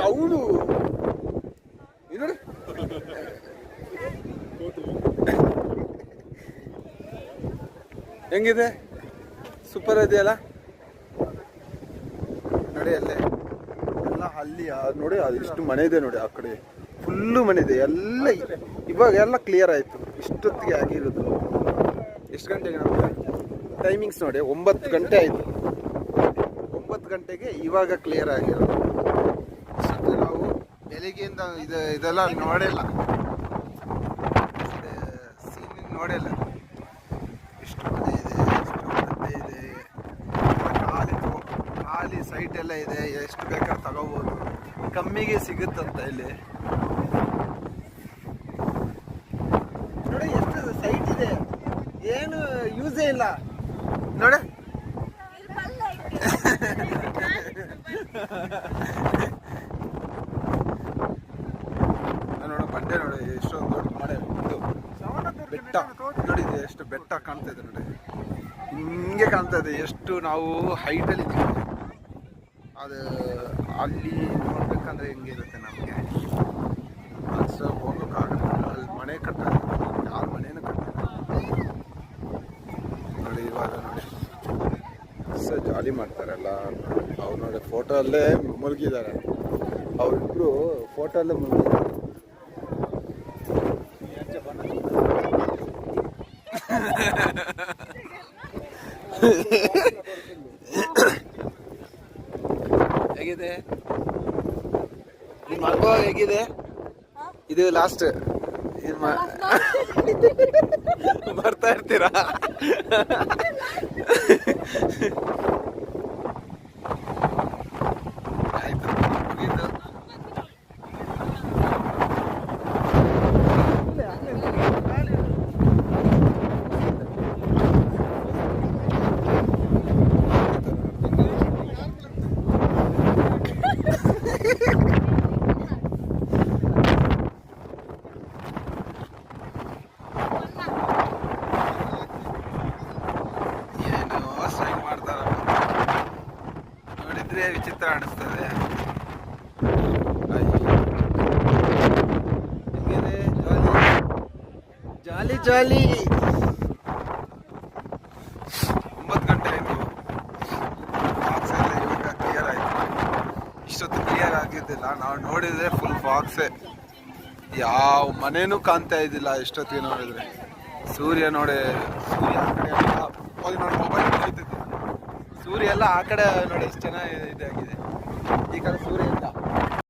ಅವನು ನೋಡಿ ಹೆಂಗಿದೆ, ಸೂಪರ್ ಇದೆಯಲ್ಲ ನೋಡಿ. ಅಲ್ಲೇ ಎಲ್ಲ ಅಲ್ಲಿ ನೋಡಿ ಅದಿಷ್ಟು ಮನೆ ಇದೆ ನೋಡಿ, ಆ ಕಡೆ ಫುಲ್ಲು ಮನೆ ಇದೆ ಎಲ್ಲ. ಇವಾಗ ಎಲ್ಲ ಕ್ಲಿಯರ್ ಆಯಿತು, ಇಷ್ಟೊತ್ತಿಗೆ ಆಗಿರೋದು. ಎಷ್ಟು ಗಂಟೆಗೆ ನಮಗೆ ಟೈಮಿಂಗ್ಸ್ ನೋಡಿ, 9 ಗಂಟೆ ಆಯಿತು. 9 ಗಂಟೆಗೆ ಇವಾಗ ಕ್ಲಿಯರ್ ಆಗಿರೋದು. ಇಷ್ಟೊತ್ತು ನಾವು ಬೆಳಿಗ್ಗೆಯಿಂದ ಇದೆಲ್ಲ ನೋಡಿಲ್ಲ, ಸೀನ್ ನೋಡಿಲ್ಲ. ಇಷ್ಟು ಮನೆ ಇದೆ, ಇಷ್ಟು ಗಂಟೆ ಇದೆ, ಖಾಲಿ ಸೈಟ್ ಎಲ್ಲ ಇದೆ, ಎಷ್ಟು ಬೇಕಾದ್ರೆ ತಗೋಬೋದು, ಕಮ್ಮಿಗೆ ಸಿಗುತ್ತಂತ ಇಲ್ಲಿ. ನೋಡಿ ಎಷ್ಟು ಸೈಟ್ ಇದೆ, ಏನು ಯೂಸೇ ಇಲ್ಲ ನೋಡಿ. ನೋಡ ಬಂಡೆ ನೋಡಿ, ಎಷ್ಟೊಂದು ದೊಡ್ಡ ಮಳೆ, ಇದು ಬೆಟ್ಟ ನೋಡಿ, ಎಷ್ಟು ಬೆಟ್ಟ ಕಾಣ್ತಾ ಇದೆ ನೋಡಿ, ಹಿಂಗೆ ಕಾಣ್ತಾ ಇದೆ. ಎಷ್ಟು ನಾವು ಹೈಟಲ್ಲಿ ಇದ್ದೀವಿ, ಅದು ಅಲ್ಲಿ ನೋಡ್ಬೇಕಂದ್ರೆ ಹೆಂಗಿರುತ್ತೆ ನಮಗೆ. ಅಷ್ಟು ಹೋಗೋಕ್ಕಾಗಲ್ಲ, ಅಲ್ಲಿ ಮನೆ ಕಟ್ಟಾರೆ, ಯಾರು ಮನೇನು ಕಟ್ಟಾರೆ ನೋಡಿ. ಇವಾಗ ನೋಡಿ ಜಾಲಿ ಮಾಡ್ತಾರಲ್ಲ ಅವ್ರು ನೋಡಿ, ಫೋಟೋ ಅಲ್ಲೇ ಮುಳುಗಿದ್ದಾರೆ ಅವರಿಬ್ರು, ಫೋಟೋ ಅಲ್ಲೇ ಮುಳುಗಿದ್ದಾರೆ. ಹೇಗಿದೆ ನಿಮ್ಮ ಅನುಭವ, ಹೇಗಿದೆ? ಇದು ಲಾಸ್ಟ್ ಬರ್ತಾ ಇರ್ತೀರಾ? ಆಯ್ತು, ಮುಗೀತು. ನೋಡಿದ್ರೆ ವಿಚಿತ್ರ ಅನಿಸ್ತದೆ. ಜಾಲಿ ಜಾಲಿ. 9 ಗಂಟೆ ಆಯಿತು, ಫಾಕ್ಸ್ ಎಲ್ಲ ಇವಾಗ ಕ್ಲಿಯರ್ ಆಯಿತು. ಇಷ್ಟೊತ್ತು ಕ್ಲಿಯರ್ ಆಗಿದ್ದಿಲ್ಲ, ನಾವು ನೋಡಿದ್ರೆ ಫುಲ್ ಫಾಕ್ಸೇ, ಯಾವ ಮನೇನೂ ಕಾಣ್ತಾ ಇದ್ದಿಲ್ಲ ಇಷ್ಟೊತ್ತಿಗೆ ನೋಡಿದ್ರೆ. ಸೂರ್ಯ ನೋಡಿ, ಸೂರ್ಯ ಆ ಕಡೆ ಎಲ್ಲ ಹೋಗಿ ನೋಡಿ, ಮೊಬೈಲ್ ಹೋಗ್ತಿದ್ದೆ. ಸೂರ್ಯ ಎಲ್ಲ ಆ ಕಡೆ ನೋಡಿ ಎಷ್ಟು ಚೆನ್ನಾಗಿ ಇದಾಗಿದೆ. ಈ ಕಡೆ ಸೂರ್ಯ